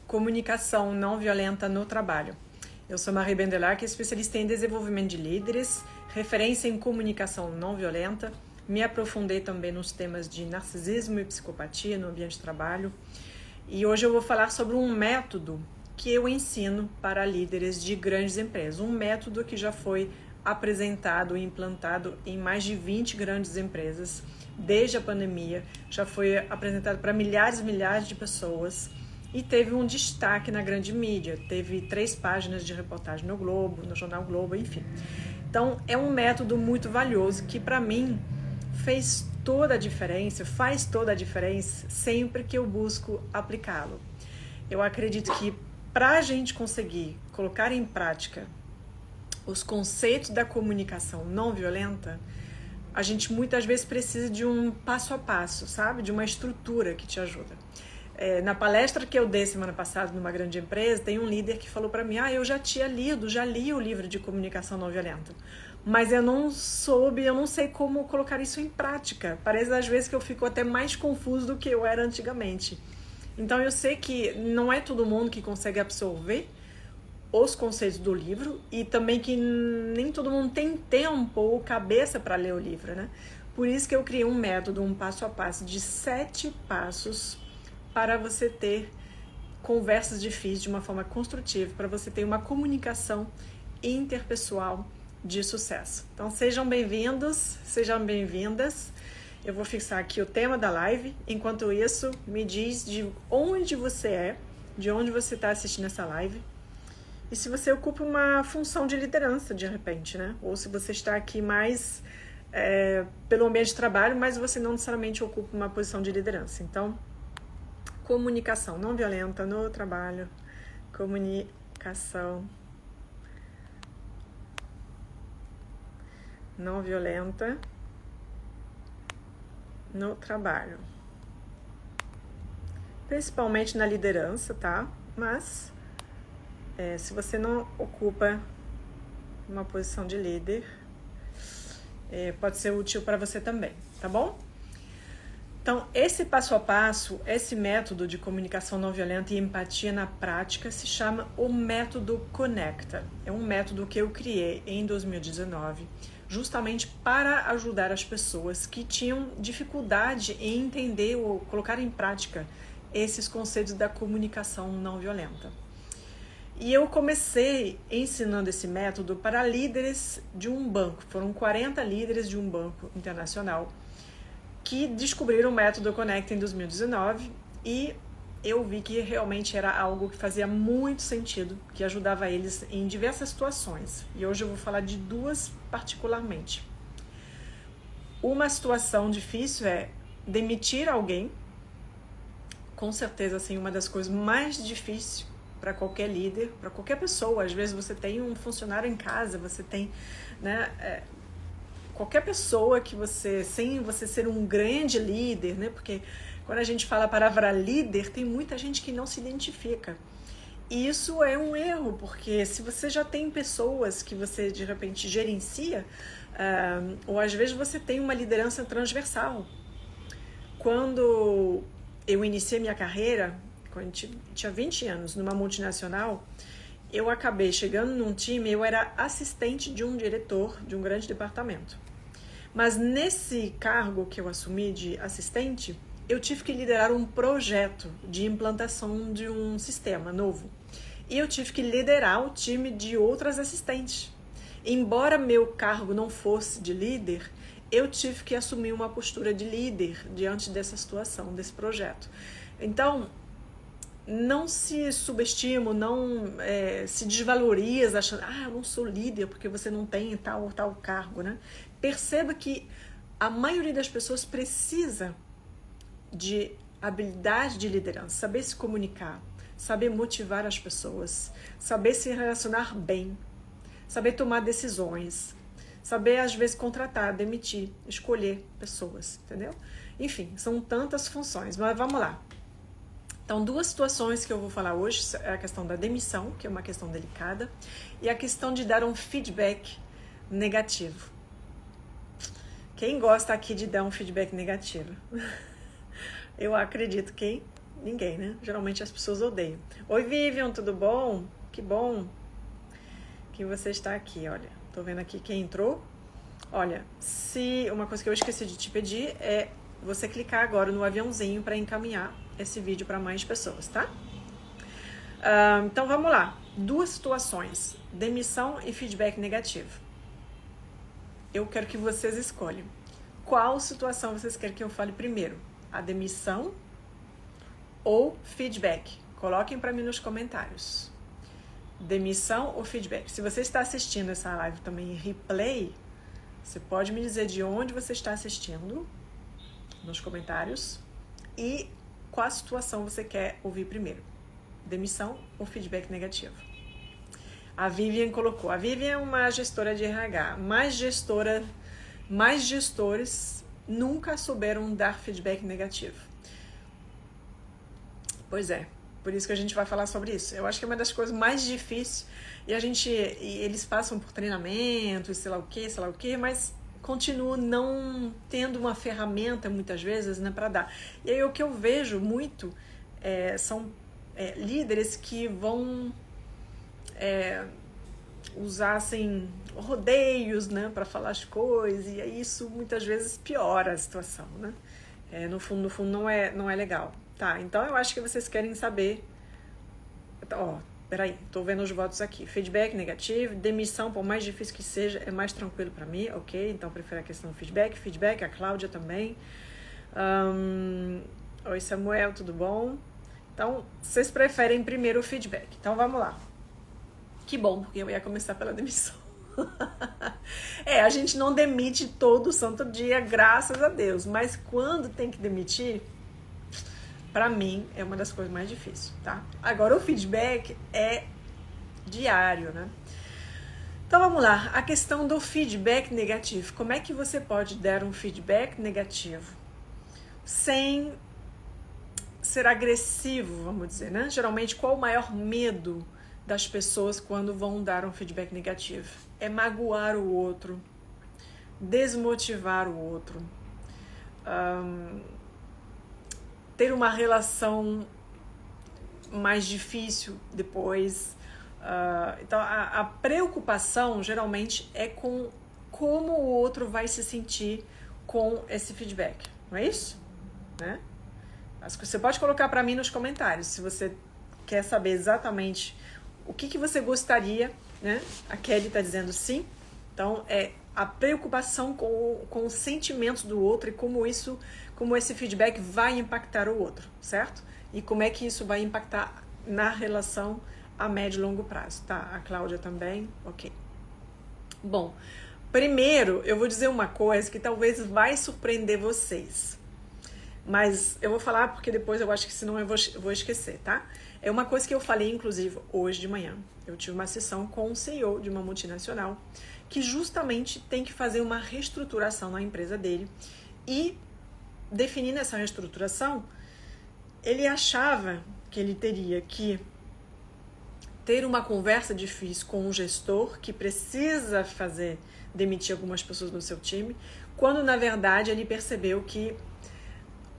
Comunicação não violenta no trabalho. Eu sou Marie Bendelar, que é especialista em desenvolvimento de líderes, referência em comunicação não violenta. Me aprofundei também nos temas de narcisismo e psicopatia no ambiente de trabalho. E hoje eu vou falar sobre um método que eu ensino para líderes de grandes empresas. Um método que já foi apresentado e implantado em mais de 20 grandes empresas desde a pandemia. Já foi apresentado para milhares e milhares de pessoas. E teve um destaque na grande mídia, teve 3 páginas de reportagem no Globo, no Jornal Globo, enfim. Então, é um método muito valioso que, para mim, faz toda a diferença sempre que eu busco aplicá-lo. Eu acredito que, para a gente conseguir colocar em prática os conceitos da comunicação não violenta, a gente muitas vezes precisa de um passo a passo, sabe? De uma estrutura que te ajuda. Na palestra que eu dei semana passada numa grande empresa, tem um líder que falou para mim, eu já li o livro de comunicação não violenta, mas eu não sei como colocar isso em prática. Parece às vezes que eu fico até mais confuso do que eu era antigamente. Então eu sei que não é todo mundo que consegue absorver os conceitos do livro e também que nem todo mundo tem tempo ou cabeça para ler o livro, né? Por isso que eu criei um método, um passo a passo de 7 passos para você ter conversas difíceis de uma forma construtiva, para você ter uma comunicação interpessoal de sucesso. Então sejam bem-vindos, sejam bem-vindas. Eu vou fixar aqui o tema da live. Enquanto isso, me diz de onde você é, de onde você está assistindo essa live. E se você ocupa uma função de liderança, de repente, né? Ou se você está aqui mais pelo ambiente de trabalho, mas você não necessariamente ocupa uma posição de liderança. Então, comunicação não violenta no trabalho. Comunicação não violenta no trabalho. Principalmente na liderança, tá? Mas se você não ocupa uma posição de líder, pode ser útil para você também, tá bom? Então, esse passo a passo, esse método de comunicação não violenta e empatia na prática se chama o método Conecta. É um método que eu criei em 2019, justamente para ajudar as pessoas que tinham dificuldade em entender ou colocar em prática esses conceitos da comunicação não violenta. E eu comecei ensinando esse método para líderes de um banco. Foram 40 líderes de um banco internacional que descobriram o método Conecta em 2019 e eu vi que realmente era algo que fazia muito sentido, que ajudava eles em diversas situações. E hoje eu vou falar de 2 particularmente. Uma situação difícil é demitir alguém. Com certeza, assim, uma das coisas mais difíceis para qualquer líder, para qualquer pessoa. Às vezes você tem um funcionário em casa, você tem, né, qualquer pessoa que você, sem você ser um grande líder, né? Porque quando a gente fala a palavra líder, tem muita gente que não se identifica. E isso é um erro, porque se você já tem pessoas que você de repente gerencia, ou às vezes você tem uma liderança transversal. Quando eu iniciei minha carreira, quando eu tinha 20 anos, numa multinacional, eu acabei chegando num time, eu era assistente de um diretor de um grande departamento. Mas nesse cargo que eu assumi de assistente, eu tive que liderar um projeto de implantação de um sistema novo. E eu tive que liderar o time de outras assistentes. Embora meu cargo não fosse de líder, eu tive que assumir uma postura de líder diante dessa situação, desse projeto. Então, não se subestima, não se desvaloriza achando, eu não sou líder porque você não tem tal ou tal cargo, né? Perceba que a maioria das pessoas precisa de habilidade de liderança, saber se comunicar, saber motivar as pessoas, saber se relacionar bem, saber tomar decisões, saber às vezes contratar, demitir, escolher pessoas, entendeu? Enfim, são tantas funções, mas vamos lá. Então, 2 situações que eu vou falar hoje é a questão da demissão, que é uma questão delicada, e a questão de dar um feedback negativo. Quem gosta aqui de dar um feedback negativo? Eu acredito que Ninguém, né? Geralmente as pessoas odeiam. Oi, Vivian, tudo bom? Que bom que você está aqui, olha. Tô vendo aqui quem entrou. Olha, se uma coisa que eu esqueci de te pedir é você clicar agora no aviãozinho para encaminhar esse vídeo para mais pessoas, tá? Então vamos lá. 2 situações: demissão e feedback negativo. Eu quero que vocês escolham. Qual situação vocês querem que eu fale primeiro? A demissão ou feedback? Coloquem para mim nos comentários. Demissão ou feedback? Se você está assistindo essa live também em replay, você pode me dizer de onde você está assistindo nos comentários e qual situação você quer ouvir primeiro. Demissão ou feedback negativo? A Vivian colocou. A Vivian é uma gestora de RH. Mais gestores nunca souberam dar feedback negativo. Pois é. Por isso que a gente vai falar sobre isso. Eu acho que é uma das coisas mais difíceis. E eles passam por treinamento, sei lá o quê, mas continuam não tendo uma ferramenta, muitas vezes, né, para dar. E aí o que eu vejo muito são líderes que vão usar, assim, rodeios, né, para falar as coisas, e aí isso muitas vezes piora a situação, né? No fundo não é legal. Tá, então eu acho que vocês querem saber. Peraí, tô vendo os votos aqui. Feedback negativo, demissão, por mais difícil que seja, é mais tranquilo para mim, ok? Então prefiro a questão do feedback, a Cláudia também. Oi, Samuel, tudo bom? Então, vocês preferem primeiro o feedback. Então vamos lá. Que bom, porque eu ia começar pela demissão. A gente não demite todo santo dia, graças a Deus. Mas quando tem que demitir, pra mim, é uma das coisas mais difíceis, tá? Agora, o feedback é diário, né? Então, vamos lá. A questão do feedback negativo. Como é que você pode dar um feedback negativo sem ser agressivo, vamos dizer, né? Geralmente, qual o maior medo das pessoas quando vão dar um feedback negativo? É magoar o outro, desmotivar o outro, ter uma relação mais difícil depois. Então, a preocupação geralmente é com como o outro vai se sentir com esse feedback, não é isso? Né? Você pode colocar para mim nos comentários se você quer saber exatamente o que você gostaria, né? A Kelly está dizendo sim. Então, a preocupação com os sentimentos do outro e como esse feedback vai impactar o outro, certo? E como é que isso vai impactar na relação a médio e longo prazo, tá? A Cláudia também, ok. Bom, primeiro eu vou dizer uma coisa que talvez vai surpreender vocês. Mas eu vou falar porque depois eu acho que senão eu vou esquecer, tá? É uma coisa que eu falei, inclusive, hoje de manhã. Eu tive uma sessão com um CEO de uma multinacional que justamente tem que fazer uma reestruturação na empresa dele. E, definindo essa reestruturação, ele achava que ele teria que ter uma conversa difícil com um gestor que precisa demitir algumas pessoas do seu time, quando, na verdade, ele percebeu que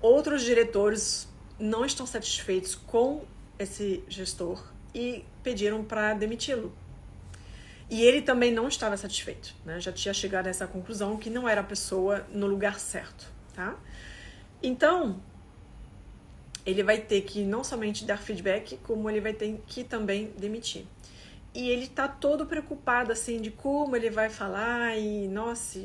outros diretores não estão satisfeitos com esse gestor e pediram para demiti-lo. E ele também não estava satisfeito, né? Já tinha chegado a essa conclusão que não era a pessoa no lugar certo, tá? Então, ele vai ter que não somente dar feedback, como ele vai ter que também demitir. E ele tá todo preocupado, assim, de como ele vai falar e, nossa,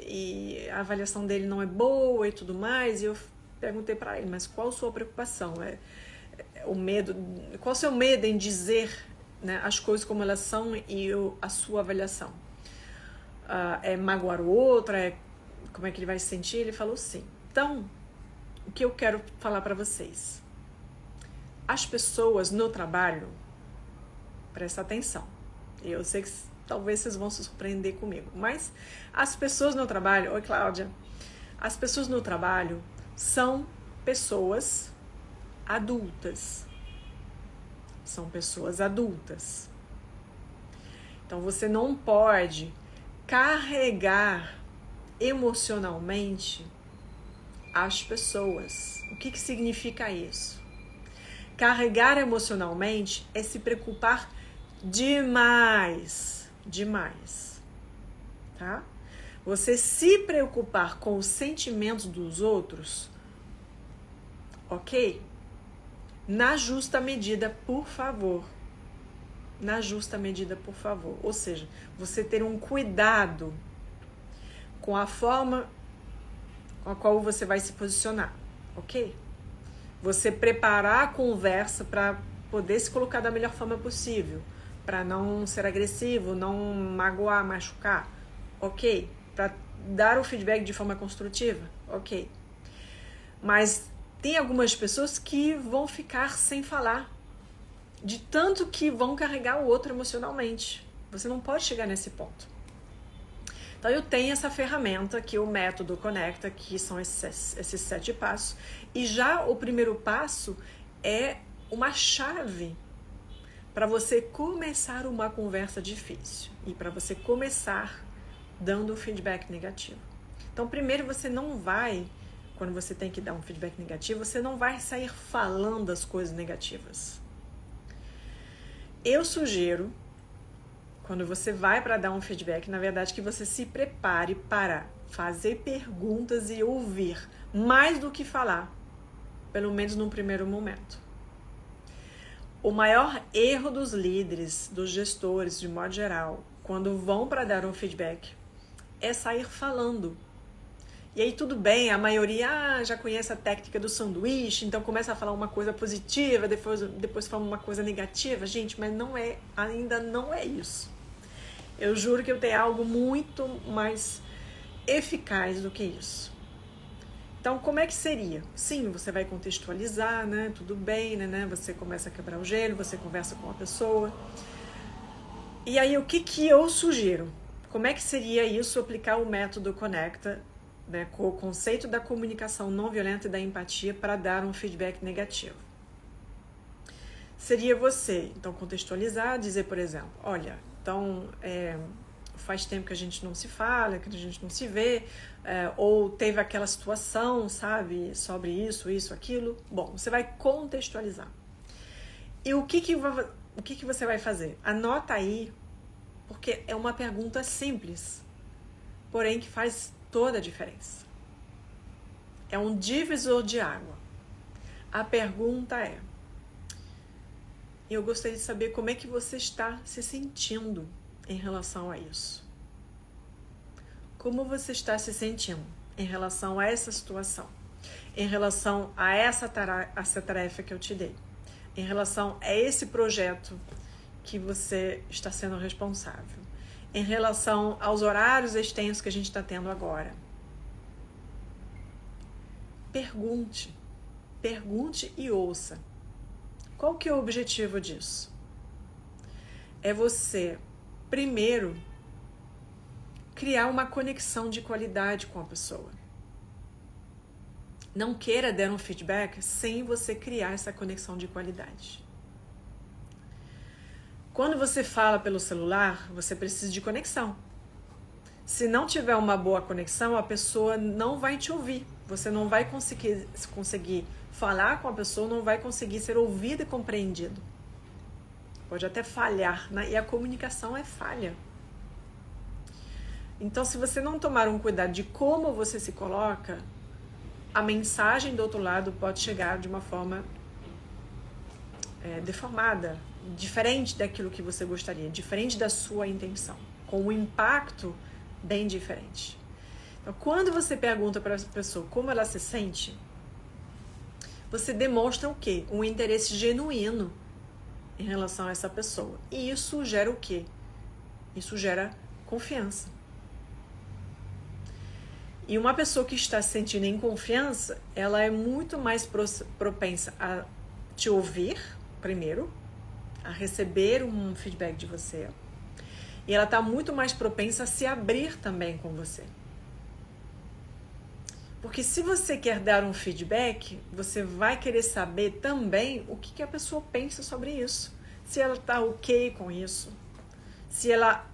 e a avaliação dele não é boa e tudo mais. E eu perguntei para ele, mas qual a sua preocupação? O medo, qual o seu medo em dizer, né, as coisas como elas são e a sua avaliação? É magoar o outro? Como é que ele vai se sentir? Ele falou sim. Então, o que eu quero falar para vocês? As pessoas no trabalho, presta atenção. Eu sei que talvez vocês vão se surpreender comigo, mas as pessoas no trabalho, oi Cláudia, as pessoas no trabalho são pessoas adultas. São pessoas adultas. Então você não pode carregar emocionalmente as pessoas. O que significa isso? Carregar emocionalmente é se preocupar demais, demais, tá? Você se preocupar com os sentimentos dos outros, ok? Na justa medida, por favor. Na justa medida, por favor. Ou seja, você ter um cuidado com a forma com a qual você vai se posicionar, ok? Você preparar a conversa para poder se colocar da melhor forma possível, para não ser agressivo, não magoar, machucar, ok? Para dar o feedback de forma construtiva, ok? Mas tem algumas pessoas que vão ficar sem falar, de tanto que vão carregar o outro emocionalmente. Você não pode chegar nesse ponto. Então eu tenho essa ferramenta que é o método Conecta, que são esses 7 passos. E já o primeiro passo é uma chave para você começar uma conversa difícil e para você começar dando feedback negativo. Então primeiro você não vai, quando você tem que dar um feedback negativo, você não vai sair falando as coisas negativas. Eu sugiro, quando você vai para dar um feedback, na verdade, que você se prepare para fazer perguntas e ouvir mais do que falar, pelo menos num primeiro momento. O maior erro dos líderes, dos gestores, de modo geral, quando vão para dar um feedback, é sair falando. E aí tudo bem, a maioria já conhece a técnica do sanduíche, então começa a falar uma coisa positiva, depois fala uma coisa negativa. Gente, mas ainda não é isso. Eu juro que eu tenho algo muito mais eficaz do que isso. Então, como é que seria? Sim, você vai contextualizar, né? Tudo bem, né? Você começa a quebrar o gelo, você conversa com a pessoa. E aí, o que eu sugiro? Como é que seria isso, aplicar o método Conecta, né, com o conceito da comunicação não violenta e da empatia para dar um feedback negativo? Seria você, então, contextualizar, dizer, por exemplo, olha, então, faz tempo que a gente não se fala, que a gente não se vê, ou teve aquela situação, sabe, sobre isso, aquilo. Bom, você vai contextualizar. E o que você vai fazer? Anota aí, porque é uma pergunta simples, porém que faz toda a diferença. É um divisor de água. A pergunta é: eu gostaria de saber como é que você está se sentindo em relação a isso. Como você está se sentindo em relação a essa situação? Em relação a essa tarefa que eu te dei? Em relação a esse projeto que você está sendo responsável? Em relação aos horários extensos que a gente está tendo agora? Pergunte e ouça. Qual que é o objetivo disso? É você, primeiro, criar uma conexão de qualidade com a pessoa. Não queira dar um feedback sem você criar essa conexão de qualidade. Quando você fala pelo celular, você precisa de conexão. Se não tiver uma boa conexão, a pessoa não vai te ouvir. Você não vai conseguir falar com a pessoa, não vai conseguir ser ouvido e compreendido. Pode até falhar, né? E a comunicação é falha. Então, se você não tomar um cuidado de como você se coloca, a mensagem do outro lado pode chegar de uma forma deformada, diferente daquilo que você gostaria, diferente da sua intenção, com um impacto bem diferente. Então, quando você pergunta para essa pessoa como ela se sente, você demonstra o quê? Um interesse genuíno em relação a essa pessoa. E isso gera o quê? Isso gera confiança. E uma pessoa que está se sentindo em confiança, ela é muito mais propensa a te ouvir, primeiro, a receber um feedback de você. E ela está muito mais propensa a se abrir também com você. Porque se você quer dar um feedback, você vai querer saber também o que a pessoa pensa sobre isso. Se ela está ok com isso. Se ela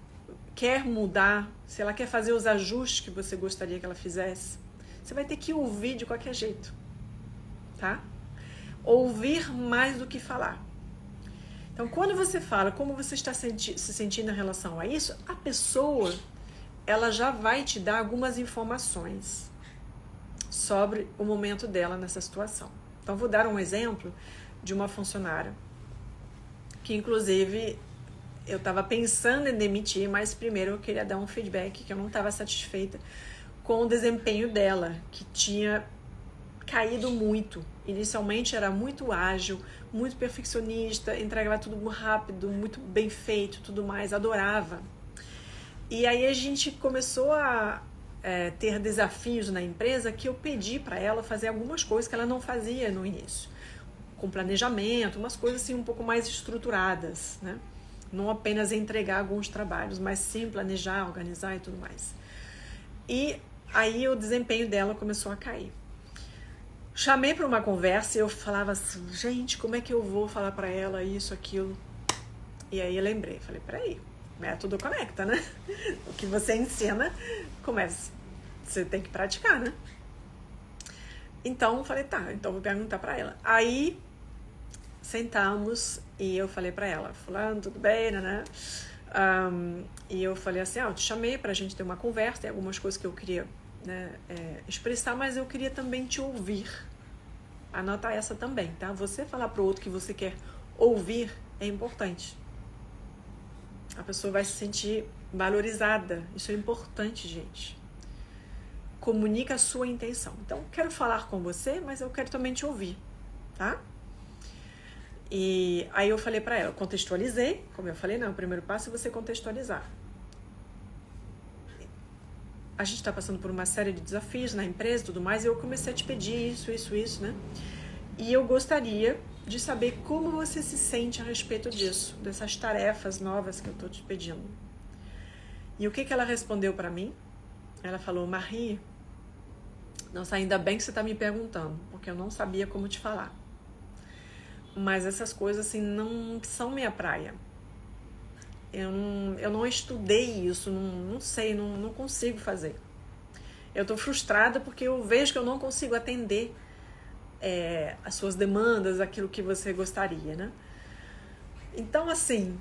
quer mudar, se ela quer fazer os ajustes que você gostaria que ela fizesse. Você vai ter que ouvir de qualquer jeito, tá? ouvir mais do que falar. Então, quando você fala como você está se sentindo em relação a isso, a pessoa, ela já vai te dar algumas informações sobre o momento dela nessa situação. Então, vou dar um exemplo de uma funcionária que, inclusive, eu estava pensando em demitir, mas primeiro eu queria dar um feedback que eu não estava satisfeita com o desempenho dela, que tinha caído muito. Inicialmente era muito ágil, muito perfeccionista, entregava tudo muito rápido, muito bem feito, tudo mais, adorava. E aí a gente começou a ter desafios na empresa que eu pedi para ela fazer algumas coisas que ela não fazia no início, com planejamento, umas coisas assim um pouco mais estruturadas, né? Não apenas entregar alguns trabalhos, mas sim planejar, organizar e tudo mais. E aí o desempenho dela começou a cair. Chamei para uma conversa e eu falava assim, gente, como é que eu vou falar para ela isso, aquilo? E aí eu lembrei, falei, peraí, método conecta, né? O que você ensina, você tem que praticar, né? Então, falei, tá, então vou perguntar para ela. Aí, sentamos e eu falei para ela, fulano, tudo bem, né? E eu falei assim, eu te chamei pra gente ter uma conversa, tem algumas coisas que eu queria, né, expressar, mas eu queria também te ouvir. Anota essa também, tá? Você falar pro outro que você quer ouvir é importante. A pessoa vai se sentir valorizada. Isso é importante, gente. Comunica a sua intenção. Então, quero falar com você, mas eu quero também te ouvir, tá? E aí eu falei pra ela, contextualizei, como eu falei, não, o primeiro passo é você contextualizar. A gente está passando por uma série de desafios na empresa e tudo mais, e eu comecei a te pedir isso, né? E eu gostaria de saber como você se sente a respeito disso, dessas tarefas novas que eu estou te pedindo. E o que ela respondeu para mim? Ela falou, Marie, nossa, ainda bem que você está me perguntando, porque eu não sabia como te falar. Mas essas coisas assim não são minha praia. Eu não estudei isso, não sei, não consigo fazer. Eu estou frustrada porque eu vejo que eu não consigo atender as suas demandas, aquilo que você gostaria, né? Então, assim,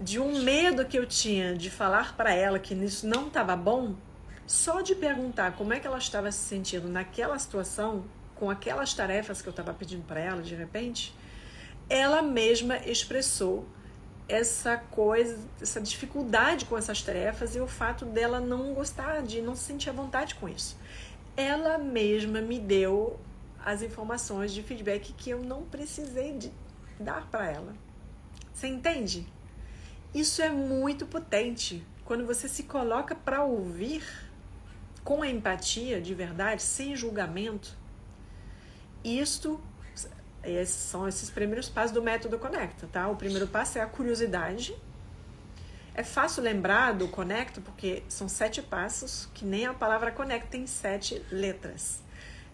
de um medo que eu tinha de falar para ela que isso não estava bom, só de perguntar como é que ela estava se sentindo naquela situação, com aquelas tarefas que eu estava pedindo para ela, de repente, ela mesma expressou essa coisa, essa dificuldade com essas tarefas e o fato dela não gostar, de não se sentir à vontade com isso. Ela mesma me deu as informações de feedback que eu não precisei de dar para ela. Você entende? Isso é muito potente. Quando você se coloca para ouvir com empatia, de verdade, sem julgamento, esses são esses primeiros passos do método Conecta, tá? O primeiro passo é a curiosidade. É fácil lembrar do Conecta porque são 7 passos, que nem a palavra Conecta tem 7 letras.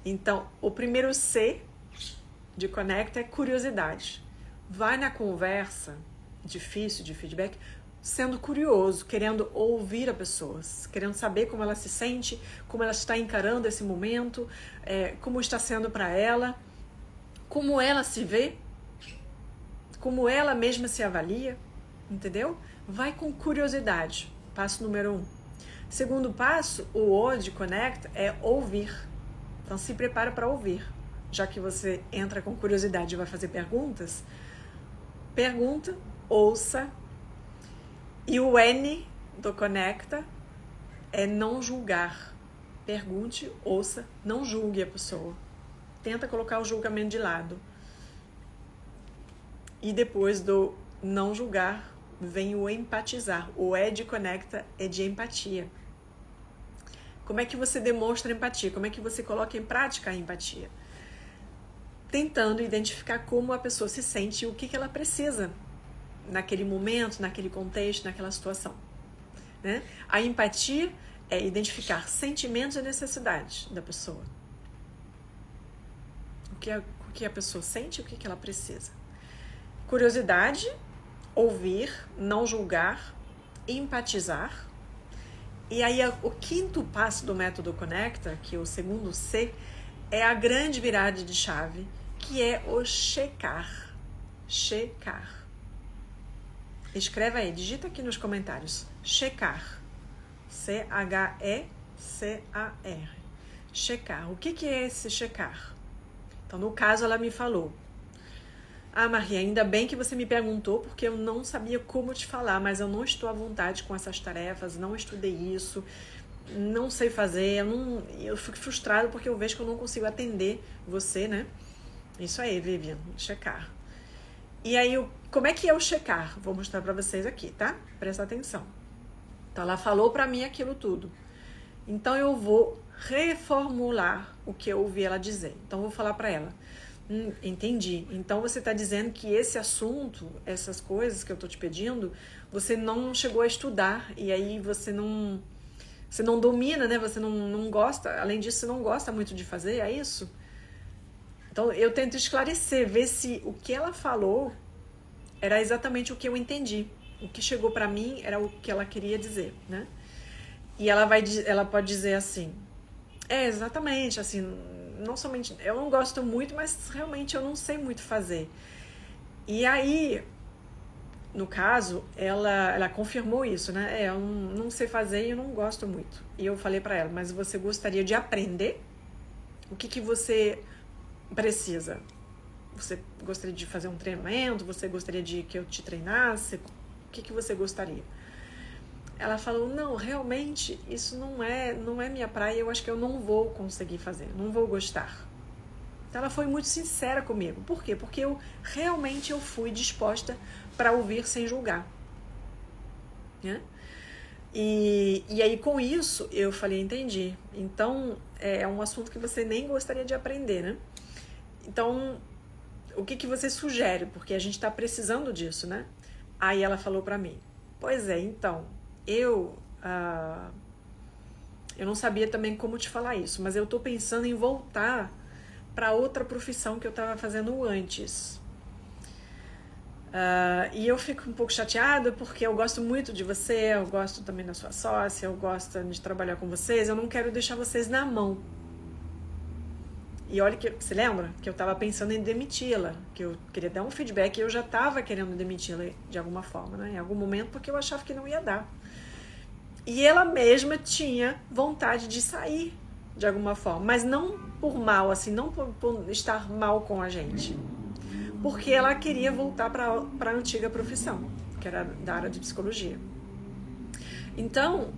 Então, o primeiro C de Conecta é curiosidade. Vai na conversa difícil de feedback sendo curioso, querendo ouvir a pessoa, querendo saber como ela se sente, como ela está encarando esse momento, como está sendo para ela, como ela se vê, como ela mesma se avalia, entendeu? Vai com curiosidade, passo número 1. Segundo passo, o O de Conecta é ouvir. Então se prepara para ouvir. Já que você entra com curiosidade e vai fazer perguntas, pergunta, ouça. E o N do Conecta é não julgar. Pergunte, ouça, não julgue a pessoa. Tenta colocar o julgamento de lado. E depois do não julgar, vem o empatizar. O E de Conecta é de empatia. Como é que você demonstra empatia? Como é que você coloca em prática a empatia? Tentando identificar como a pessoa se sente e o que ela precisa naquele momento, naquele contexto, naquela situação, né? A empatia é identificar sentimentos e necessidades da pessoa. O que a pessoa sente e o que ela precisa. Curiosidade, ouvir, não julgar, empatizar. E aí o quinto passo do método Conecta, que é o segundo C, é a grande virada de chave que é o checar? Checar. Escreva aí, digita aqui nos comentários. Checar. C-H-E-C-A-R. Checar. O que é esse checar? Então, no caso, ela me falou: ah, Maria, ainda bem que você me perguntou, porque eu não sabia como te falar, mas eu não estou à vontade com essas tarefas, não estudei isso, não sei fazer, eu fico frustrado porque eu vejo que eu não consigo atender você, né? Isso aí, Vivian, checar. E aí, como é que é o checar? Vou mostrar pra vocês aqui, tá? Presta atenção. Então, ela falou pra mim aquilo tudo. Então, eu vou reformular o que eu ouvi ela dizer. Então, eu vou falar pra ela: entendi. Então, você tá dizendo que esse assunto, essas coisas que eu tô te pedindo, você não chegou a estudar, e aí você não domina, né? Você não gosta, além disso, você não gosta muito de fazer, é isso? Então, eu tento esclarecer, ver se o que ela falou era exatamente o que eu entendi. O que chegou pra mim era o que ela queria dizer, né? E ela pode dizer assim: exatamente, assim, não somente, eu não gosto muito, mas realmente eu não sei muito fazer. E aí, no caso, ela confirmou isso, né? Eu não sei fazer e eu não gosto muito. E eu falei pra ela: mas você gostaria de aprender? O que você precisa? Você gostaria de fazer um treinamento? Você gostaria de que eu te treinasse? O que você gostaria? Ela falou: não, realmente isso não é minha praia, eu acho que eu não vou conseguir fazer, não vou gostar. Então ela foi muito sincera comigo. Por quê? Porque eu realmente fui disposta para ouvir sem julgar, né? E aí com isso eu falei: entendi. Então é um assunto que você nem gostaria de aprender, né? Então, o que você sugere? Porque a gente está precisando disso, né? Aí ela falou pra mim: pois é, então, eu não sabia também como te falar isso, mas eu tô pensando em voltar para outra profissão que eu estava fazendo antes. E eu fico um pouco chateada porque eu gosto muito de você, eu gosto também da sua sócia, eu gosto de trabalhar com vocês, eu não quero deixar vocês na mão. E olha que, você lembra que eu estava pensando em demiti-la, que eu queria dar um feedback e eu já estava querendo demiti-la de alguma forma, né? Em algum momento, porque eu achava que não ia dar. E ela mesma tinha vontade de sair de alguma forma, mas não por mal, assim, não por estar mal com a gente. Porque ela queria voltar para a antiga profissão, que era da área de psicologia. Então,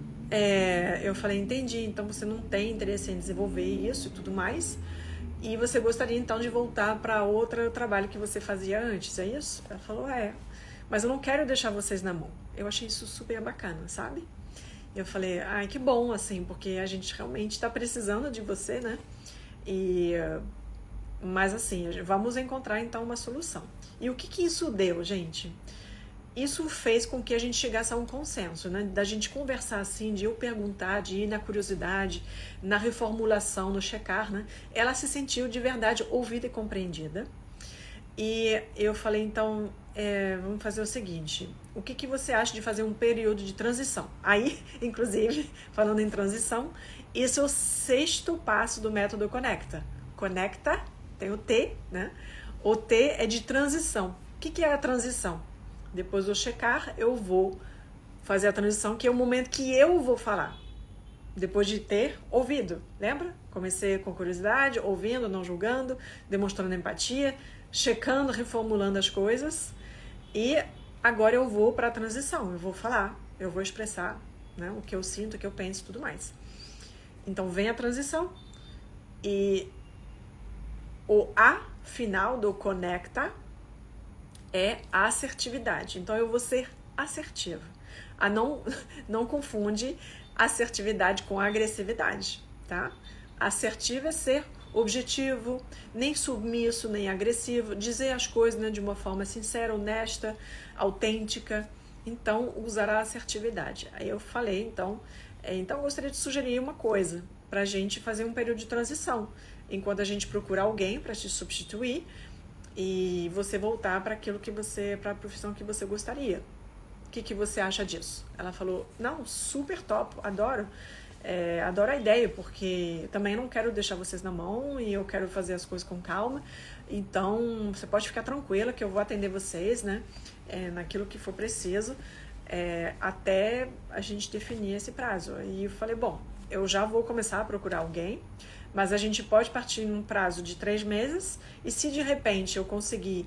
eu falei: entendi, então você não tem interesse em desenvolver isso e tudo mais, e você gostaria então de voltar para outro trabalho que você fazia antes, é isso? Ela falou: mas eu não quero deixar vocês na mão. Eu achei isso super bacana, sabe? Eu falei: ai, que bom, assim, porque a gente realmente está precisando de você, né? Mas assim, vamos encontrar então uma solução. E o que isso deu, gente? Isso fez com que a gente chegasse a um consenso, né? Da gente conversar assim, de eu perguntar, de ir na curiosidade, na reformulação, no checar, né? Ela se sentiu de verdade ouvida e compreendida. E eu falei: então, vamos fazer o seguinte: o que você acha de fazer um período de transição? Aí, inclusive, falando em transição, isso é o 6º passo do método Conecta. Conecta, tem o T, né? O T é de transição. O que é a transição? Depois do checar, eu vou fazer a transição, que é o momento que eu vou falar. Depois de ter ouvido, lembra? Comecei com curiosidade, ouvindo, não julgando, demonstrando empatia, checando, reformulando as coisas. E agora eu vou para a transição, eu vou falar, eu vou expressar, né, o que eu sinto, o que eu penso e tudo mais. Então vem a transição e o A final do Conecta é a assertividade. Então eu vou ser assertiva. Não confunde assertividade com agressividade, tá? Assertivo é ser objetivo, nem submisso, nem agressivo, dizer as coisas, né, de uma forma sincera, honesta, autêntica. Então usar a assertividade. Aí eu falei: então eu gostaria de sugerir uma coisa pra gente fazer um período de transição, enquanto a gente procura alguém para te substituir e você voltar para para a profissão que você gostaria. O que você acha disso? Ela falou: não, super top, adoro. Adoro a ideia, porque também não quero deixar vocês na mão e eu quero fazer as coisas com calma. Então, você pode ficar tranquila que eu vou atender vocês, né? Naquilo que for preciso, até a gente definir esse prazo. E eu falei, bom, eu já vou começar a procurar alguém, mas a gente pode partir num prazo de 3 meses, e se de repente eu conseguir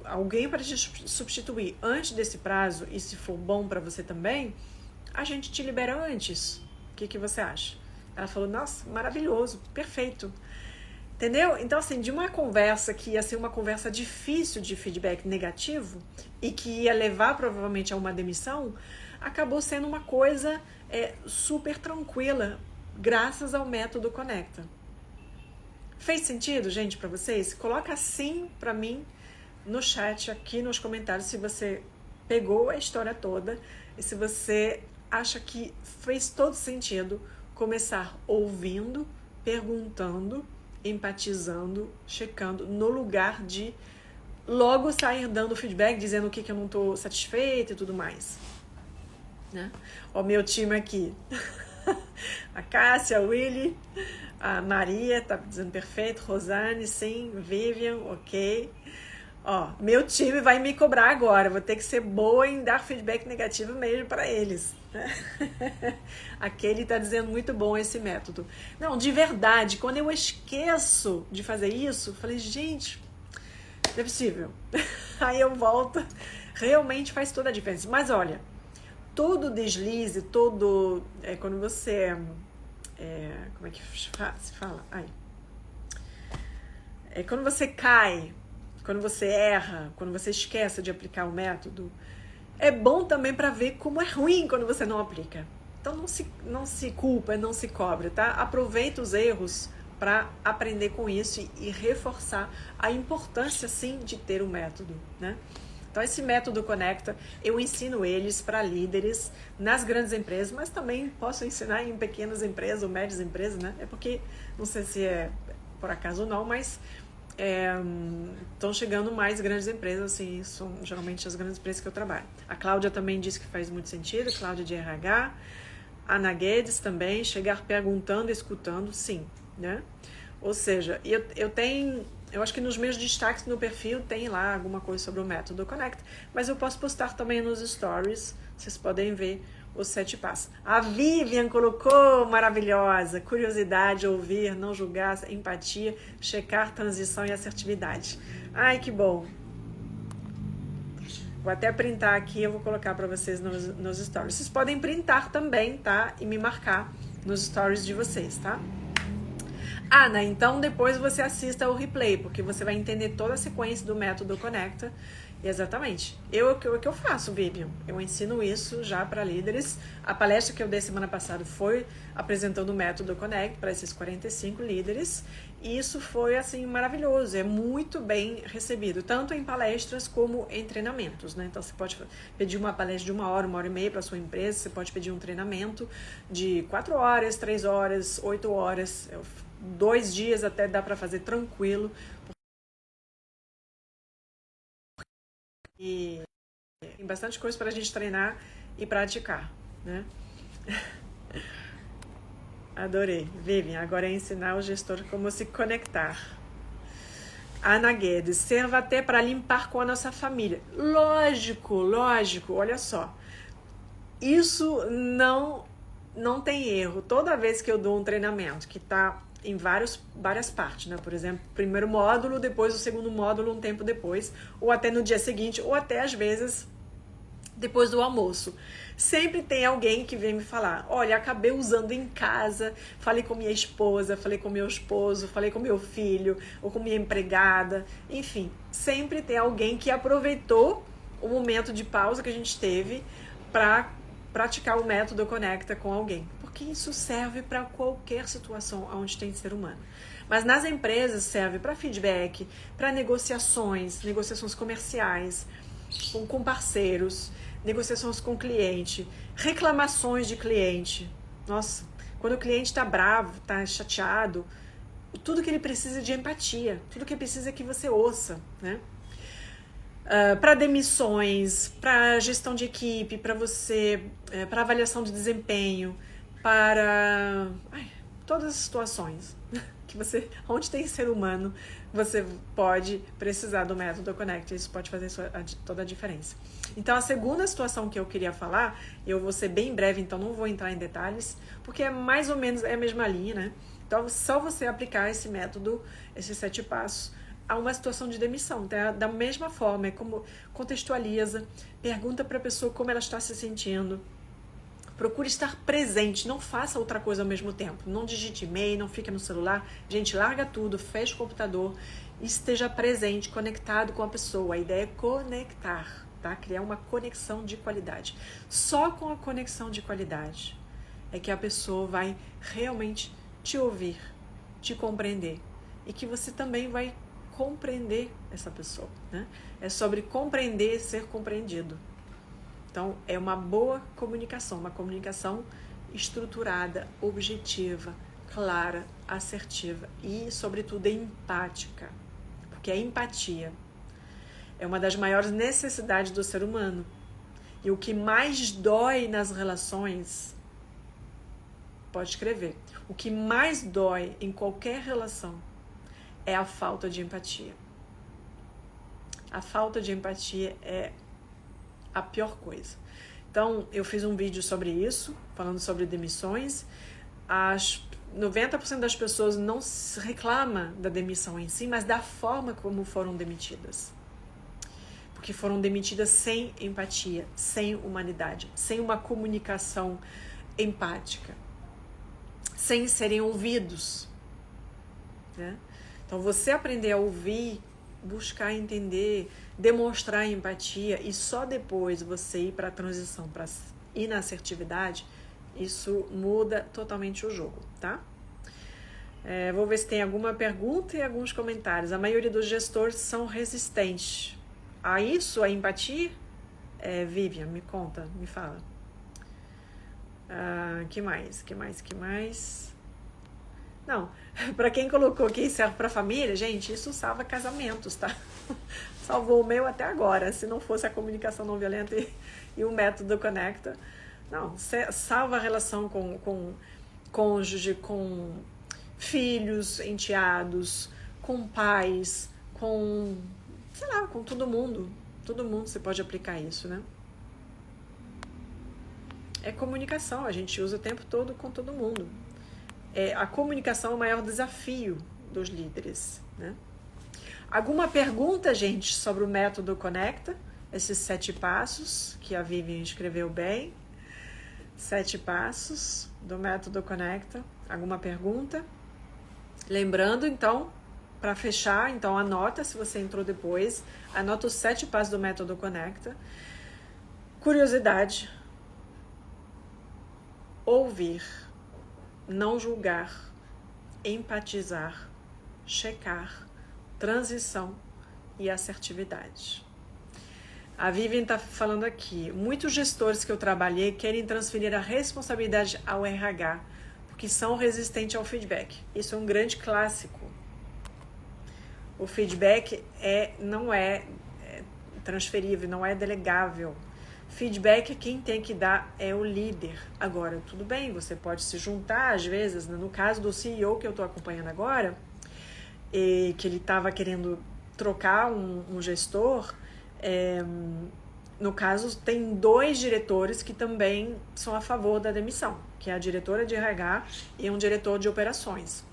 alguém para te substituir antes desse prazo, e se for bom para você também, a gente te libera antes. O que você acha? Ela falou, nossa, maravilhoso, perfeito. Entendeu? Então, assim, de uma conversa que ia ser uma conversa difícil de feedback negativo e que ia levar provavelmente a uma demissão, acabou sendo uma coisa super tranquila, graças ao método Conecta. Fez sentido, gente, para vocês? Coloca sim para mim no chat, aqui nos comentários, se você pegou a história toda e se você acha que fez todo sentido começar ouvindo, perguntando, empatizando, checando, no lugar de logo sair dando feedback, dizendo o que eu não estou satisfeita e tudo mais. Né? Ó, meu time aqui. A Cássia, a Willy, a Maria, tá dizendo perfeito, Rosane, sim, Vivian, ok. Ó, meu time vai me cobrar agora, vou ter que ser boa em dar feedback negativo mesmo para eles. Aquele tá dizendo muito bom esse método. Não, de verdade, quando eu esqueço de fazer isso, falei, gente, não é possível. Aí eu volto, realmente faz toda a diferença. Mas olha, todo deslize, quando você... como é que se fala? Quando você cai, quando você erra, quando você esquece de aplicar o método, é bom também para ver como é ruim quando você não aplica. Então não se culpa, não se cobra, tá? Aproveita os erros para aprender com isso e reforçar a importância, sim, de ter um método, né? Então, esse método Conecta, eu ensino eles para líderes nas grandes empresas, mas também posso ensinar em pequenas empresas ou médias empresas, né? É porque, não sei se é por acaso ou não, mas estão chegando mais grandes empresas, assim, são geralmente as grandes empresas que eu trabalho. A Cláudia também disse que faz muito sentido, Cláudia de RH, a Ana Guedes também, chegar perguntando, escutando, sim, né? Ou seja, eu acho que nos meus destaques no perfil tem lá alguma coisa sobre o método Conecta, mas eu posso postar também nos stories, vocês podem ver os 7 passos. A Vivian colocou, maravilhosa, curiosidade, ouvir, não julgar, empatia, checar, transição e assertividade. Ai, que bom. Vou até printar aqui, eu vou colocar para vocês nos stories. Vocês podem printar também, tá? E me marcar nos stories de vocês, tá? Ana, então depois você assista o replay, porque você vai entender toda a sequência do método Conecta. Exatamente. O que eu faço, Vivian? Eu ensino isso já para líderes. A palestra que eu dei semana passada foi apresentando o método Conecta para esses 45 líderes. E isso foi, assim, maravilhoso. É muito bem recebido, tanto em palestras como em treinamentos, né? Então, você pode pedir uma palestra de 1 hora, 1h30 para sua empresa. Você pode pedir um treinamento de 4 horas, 3 horas, 8 horas. 2 dias até dá para fazer tranquilo. E tem bastante coisa para a gente treinar e praticar, né? Adorei. Vivian, agora é ensinar o gestor como se conectar. Ana Guedes, serve até para limpar com a nossa família. Lógico, olha só. Isso não tem erro. Toda vez que eu dou um treinamento que está em várias partes, né? Por exemplo, primeiro módulo, depois o segundo módulo, um tempo depois, ou até no dia seguinte, ou até às vezes depois do almoço. Sempre tem alguém que vem me falar, olha, acabei usando em casa, falei com minha esposa, falei com meu esposo, falei com meu filho, ou com minha empregada, enfim, sempre tem alguém que aproveitou o momento de pausa que a gente teve para praticar o método Conecta com alguém, porque isso serve para qualquer situação onde tem ser humano. Mas nas empresas serve para feedback, para negociações comerciais, com parceiros, negociações com cliente, reclamações de cliente. Nossa, quando o cliente está bravo, está chateado, tudo que ele precisa é de empatia, tudo que ele precisa é que você ouça, né? Para demissões, para gestão de equipe, para avaliação de desempenho, para todas as situações que onde tem ser humano, você pode precisar do método Connect. Isso pode fazer toda a diferença. Então, a segunda situação que eu queria falar, eu vou ser bem breve, então não vou entrar em detalhes, porque é mais ou menos a mesma linha, né? Então, só você aplicar esse método, esses 7 passos, a uma situação de demissão. Então, da mesma forma, é como contextualiza, pergunta para a pessoa como ela está se sentindo, procure estar presente, não faça outra coisa ao mesmo tempo, não digite e-mail, não fique no celular, gente, larga tudo, fecha o computador, esteja presente, conectado com a pessoa. A ideia é conectar, tá? Criar uma conexão de qualidade. Só com a conexão de qualidade é que a pessoa vai realmente te ouvir, te compreender, e que você também vai compreender essa pessoa, né? É sobre compreender e ser compreendido. Então, é uma boa comunicação, uma comunicação estruturada, objetiva, clara, assertiva e, sobretudo, empática. Porque a empatia é uma das maiores necessidades do ser humano. E o que mais dói nas relações, pode escrever, o que mais dói em qualquer relação é a falta de empatia. A falta de empatia é a pior coisa. Então, eu fiz um vídeo sobre isso, falando sobre demissões. 90% das pessoas não reclama da demissão em si, mas da forma como foram demitidas. Porque foram demitidas sem empatia, sem humanidade, sem uma comunicação empática, sem serem ouvidos, né? Então, você aprender a ouvir, buscar entender, demonstrar empatia e só depois você ir para a transição, para ir na assertividade, isso muda totalmente o jogo, tá? Vou ver se tem alguma pergunta e alguns comentários. A maioria dos gestores são resistentes a isso, a empatia? Vivian, me conta, me fala. Que mais? Não, para quem colocou que serve para família, gente, isso salva casamentos, tá? Salvou o meu até agora. Se não fosse a comunicação não violenta e o método Conecta, não, salva a relação com cônjuge, com filhos, enteados, com pais, com, sei lá, com todo mundo. Todo mundo você pode aplicar isso, né? É comunicação, a gente usa o tempo todo com todo mundo. A comunicação é o maior desafio dos líderes, né? Alguma pergunta, gente, sobre o método Conecta? Esses 7 passos que a Vivian escreveu bem. 7 passos do método Conecta. Alguma pergunta? Lembrando, então, para fechar, então anota, se você entrou depois, anota os 7 passos do método Conecta. Curiosidade. Ouvir. Não julgar, empatizar, checar, transição e assertividade. A Vivian está falando aqui, muitos gestores que eu trabalhei querem transferir a responsabilidade ao RH, porque são resistentes ao feedback. Isso é um grande clássico. O feedback não é transferível, não é delegável. Feedback, quem tem que dar é o líder. Agora, tudo bem, você pode se juntar às vezes, no caso do CEO que eu estou acompanhando agora, que ele estava querendo trocar um gestor, no caso tem 2 diretores que também são a favor da demissão, que é a diretora de RH e um diretor de operações.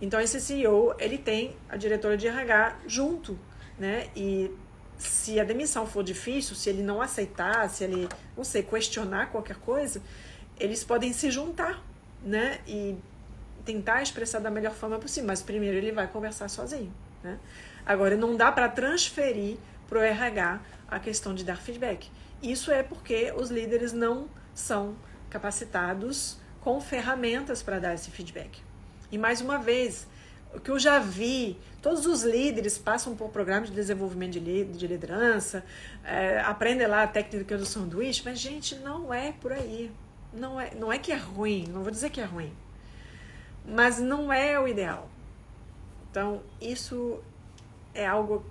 Então esse CEO, ele tem a diretora de RH junto, né? E se a demissão for difícil, se ele não aceitar, se ele, não sei, questionar qualquer coisa, eles podem se juntar, né? E tentar expressar da melhor forma possível, mas primeiro ele vai conversar sozinho, né? Agora, não dá para transferir para o RH a questão de dar feedback. Isso é porque os líderes não são capacitados com ferramentas para dar esse feedback. E mais uma vez, o que eu já vi, todos os líderes passam por programas de desenvolvimento de liderança, aprendem lá a técnica do sanduíche, mas, gente, não é por aí. Não é que é ruim, não vou dizer que é ruim, mas não é o ideal. Então, isso é algo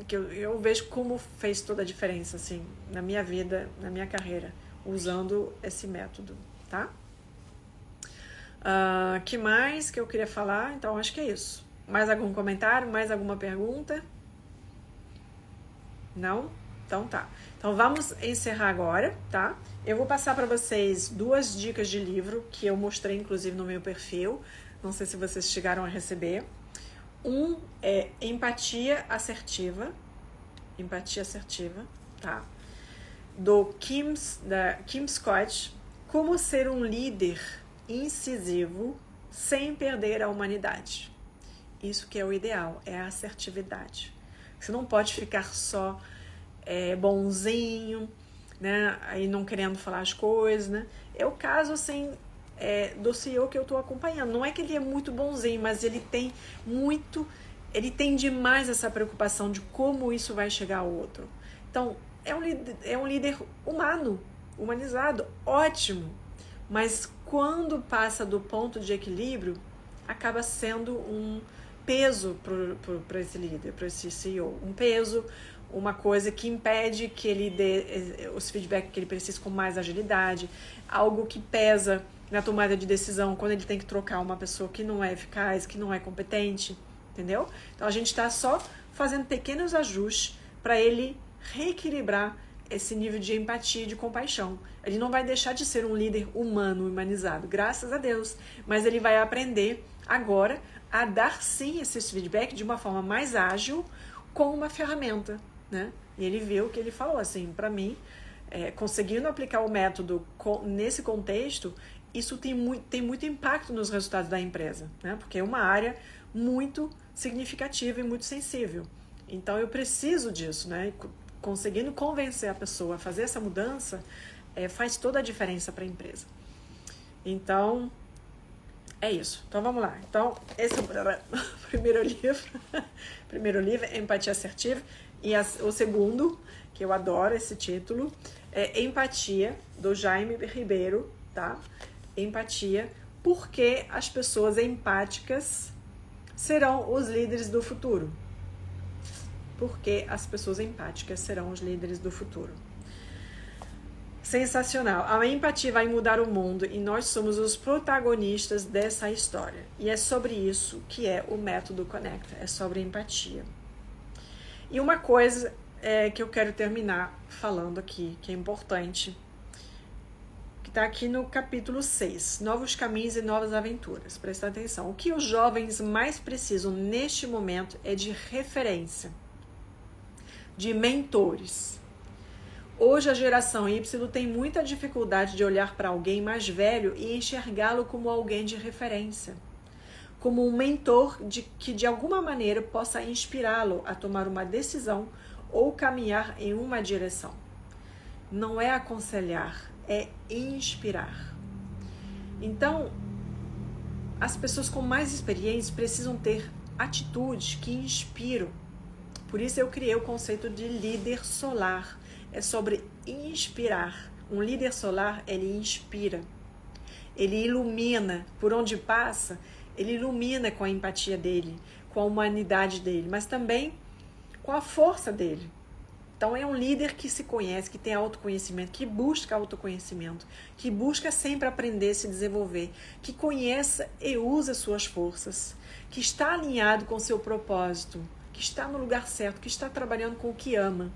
que eu vejo como fez toda a diferença, assim, na minha vida, na minha carreira, usando esse método, tá? Que mais que eu queria falar? Então, acho que é isso. Mais algum comentário? Mais alguma pergunta? Não? Então tá. Então vamos encerrar agora, tá? Eu vou passar para vocês 2 dicas de livro que eu mostrei inclusive no meu perfil. Não sei se vocês chegaram a receber. Um é Empatia Assertiva. Empatia Assertiva, tá? Da Kim Scott. Como ser um líder incisivo sem perder a humanidade. Isso que é o ideal, é a assertividade. Você não pode ficar só bonzinho, né? Aí não querendo falar as coisas, né? É o caso, assim, do CEO que eu estou acompanhando. Não é que ele é muito bonzinho, mas ele tem demais essa preocupação de como isso vai chegar ao outro. Então, é um líder humano, humanizado, ótimo. Mas quando passa do ponto de equilíbrio, acaba sendo um peso para esse líder, para esse CEO. Um peso, uma coisa que impede que ele dê os feedbacks que ele precisa com mais agilidade, algo que pesa na tomada de decisão quando ele tem que trocar uma pessoa que não é eficaz, que não é competente, entendeu? Então a gente está só fazendo pequenos ajustes para ele reequilibrar esse nível de empatia e de compaixão. Ele não vai deixar de ser um líder humano, humanizado, graças a Deus, mas ele vai aprender agora a dar sim esses feedback de uma forma mais ágil com uma ferramenta, né? E ele viu que ele falou assim, para mim, conseguindo aplicar o método nesse contexto, isso tem muito impacto nos resultados da empresa, né? Porque é uma área muito significativa e muito sensível. Então eu preciso disso, né? Conseguindo convencer a pessoa a fazer essa mudança, faz toda a diferença para a empresa. Então, é isso. Então, vamos lá. Então, esse é o primeiro livro. Primeiro livro é Empatia Assertiva. E o segundo, que eu adoro esse título, é Empatia, do Jaime Ribeiro, tá? Empatia, porque as pessoas empáticas serão os líderes do futuro. Porque as pessoas empáticas serão os líderes do futuro. Sensacional. A empatia vai mudar o mundo e nós somos os protagonistas dessa história. E é sobre isso que é o método Conecta, é sobre empatia. E uma coisa que eu quero terminar falando aqui, que é importante, que está aqui no capítulo 6, Novos Caminhos e Novas Aventuras. Presta atenção. O que os jovens mais precisam neste momento é de referência, de mentores. Hoje a geração Y tem muita dificuldade de olhar para alguém mais velho e enxergá-lo como alguém de referência, como um mentor que de alguma maneira possa inspirá-lo a tomar uma decisão ou caminhar em uma direção. Não é aconselhar, é inspirar. Então, as pessoas com mais experiência precisam ter atitudes que inspiram. Por isso eu criei o conceito de líder solar. É sobre inspirar. Um líder solar, ele inspira. Ele ilumina. Por onde passa, ele ilumina com a empatia dele, com a humanidade dele, mas também com a força dele. Então é um líder que se conhece, que tem autoconhecimento, que busca autoconhecimento, que busca sempre aprender, se desenvolver, que conheça e usa suas forças, que está alinhado com seu propósito, que está no lugar certo, que está trabalhando com o que ama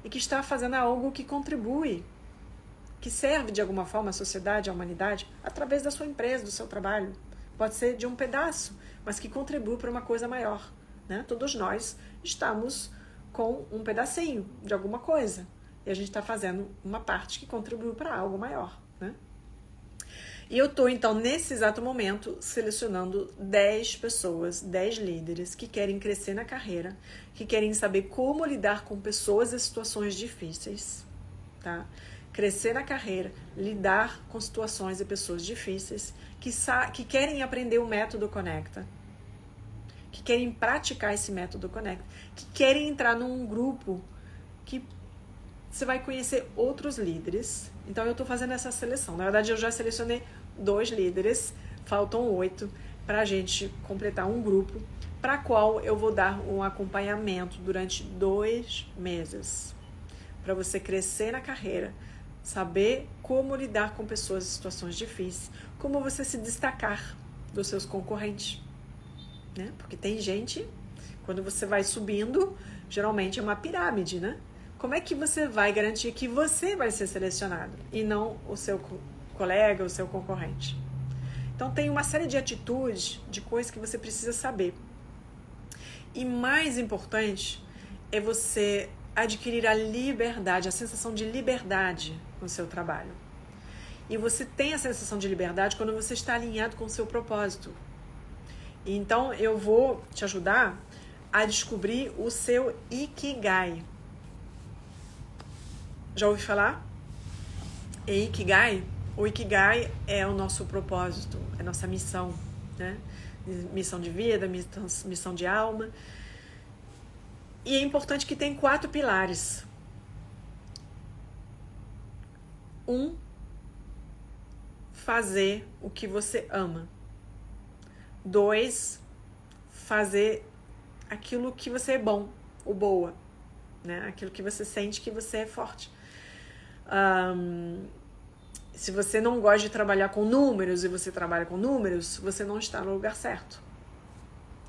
e que está fazendo algo que contribui, que serve de alguma forma à sociedade, à humanidade, através da sua empresa, do seu trabalho. Pode ser de um pedaço, mas que contribui para uma coisa maior, né? Todos nós estamos com um pedacinho de alguma coisa e a gente está fazendo uma parte que contribui para algo maior, né? E eu estou, então, nesse exato momento, selecionando 10 pessoas, 10 líderes que querem crescer na carreira, que querem saber como lidar com pessoas e situações difíceis, tá? Crescer na carreira, lidar com situações e pessoas difíceis, que querem aprender o método Conecta, que querem praticar esse método Conecta, que querem entrar num grupo que você vai conhecer outros líderes. Então eu estou fazendo essa seleção. Na verdade eu já selecionei 2 líderes, faltam 8 para a gente completar um grupo, para qual eu vou dar um acompanhamento durante 2 meses, para você crescer na carreira, saber como lidar com pessoas em situações difíceis, como você se destacar dos seus concorrentes, né? Porque tem gente, quando você vai subindo, geralmente é uma pirâmide, né? Como é que você vai garantir que você vai ser selecionado e não o seu colega, o seu concorrente? Então tem uma série de atitudes, de coisas que você precisa saber. E mais importante é você adquirir a liberdade, a sensação de liberdade no seu trabalho. E você tem a sensação de liberdade quando você está alinhado com o seu propósito. Então eu vou te ajudar a descobrir o seu Ikigai. Já ouviu falar? E Ikigai? O Ikigai é o nosso propósito, é a nossa missão, né? Missão de vida, missão de alma. E é importante que tem 4 pilares. 1, fazer o que você ama. 2, fazer aquilo que você é bom, ou boa, né? Aquilo que você sente que você é forte. Se você não gosta de trabalhar com números e você trabalha com números, você não está no lugar certo.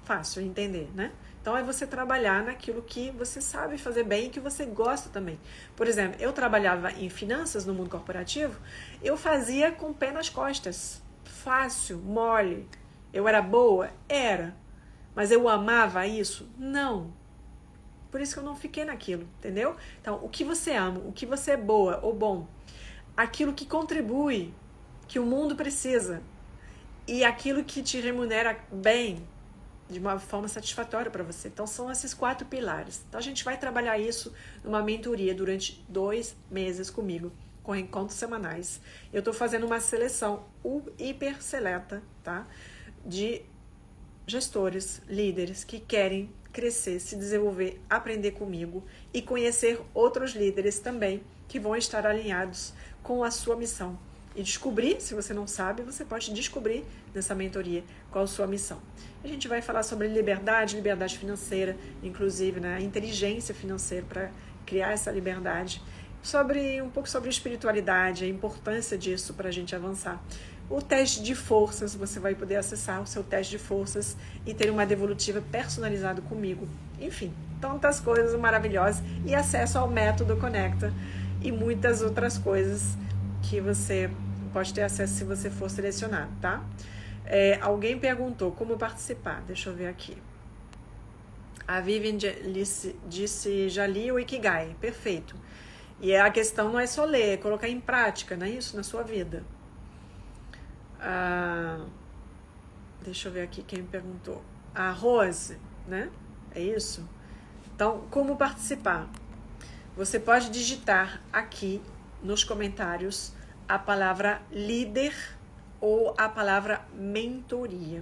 Fácil entender, né? Então é você trabalhar naquilo que você sabe fazer bem e que você gosta também. Por exemplo, eu trabalhava em finanças no mundo corporativo, eu fazia com o pé nas costas. Fácil, mole. Eu era boa? Era. Mas eu amava isso? Não. Por isso que eu não fiquei naquilo, entendeu? Então, o que você ama, o que você é boa ou bom, aquilo que contribui, que o mundo precisa, e aquilo que te remunera bem, de uma forma satisfatória para você. Então, são esses 4 pilares. Então, a gente vai trabalhar isso numa mentoria durante 2 meses comigo, com encontros semanais. Eu estou fazendo uma seleção hiper seleta, tá? De gestores, líderes que querem crescer, se desenvolver, aprender comigo e conhecer outros líderes também que vão estar alinhados com a sua missão. E descobrir, se você não sabe, você pode descobrir nessa mentoria qual a sua missão. A gente vai falar sobre liberdade financeira, inclusive, né, a inteligência financeira para criar essa liberdade, um pouco sobre espiritualidade, a importância disso para a gente avançar. O teste de forças, você vai poder acessar o seu teste de forças e ter uma devolutiva personalizada comigo. Enfim, tantas coisas maravilhosas e acesso ao método Conecta e muitas outras coisas que você pode ter acesso se você for selecionado, tá? Alguém perguntou como participar. Deixa eu ver aqui. A Vivian disse, já li o Ikigai. Perfeito. E a questão não é só ler, é colocar em prática, não é isso? Na sua vida. Deixa eu ver aqui quem me perguntou. A Rose, né? É isso? Então, como participar? Você pode digitar aqui nos comentários a palavra líder ou a palavra mentoria,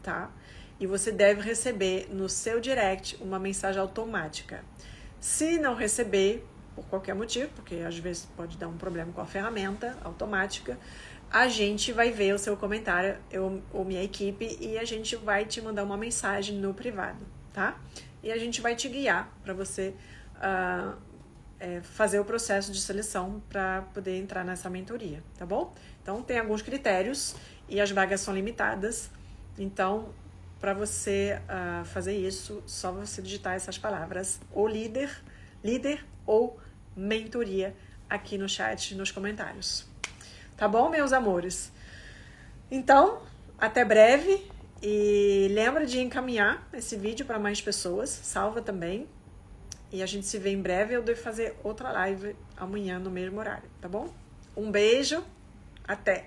tá? E você deve receber no seu direct uma mensagem automática. Se não receber, por qualquer motivo, porque às vezes pode dar um problema com a ferramenta automática, a gente vai ver o seu comentário, eu ou minha equipe, e a gente vai te mandar uma mensagem no privado, tá? E a gente vai te guiar para você fazer o processo de seleção para poder entrar nessa mentoria, tá bom? Então, tem alguns critérios e as vagas são limitadas. Então, para você fazer isso, só você digitar essas palavras, ou líder ou mentoria, aqui no chat, nos comentários. Tá bom, meus amores? Então, até breve. E lembra de encaminhar esse vídeo para mais pessoas. Salva também. E a gente se vê em breve. Eu devo fazer outra live amanhã no mesmo horário, tá bom? Um beijo. Até!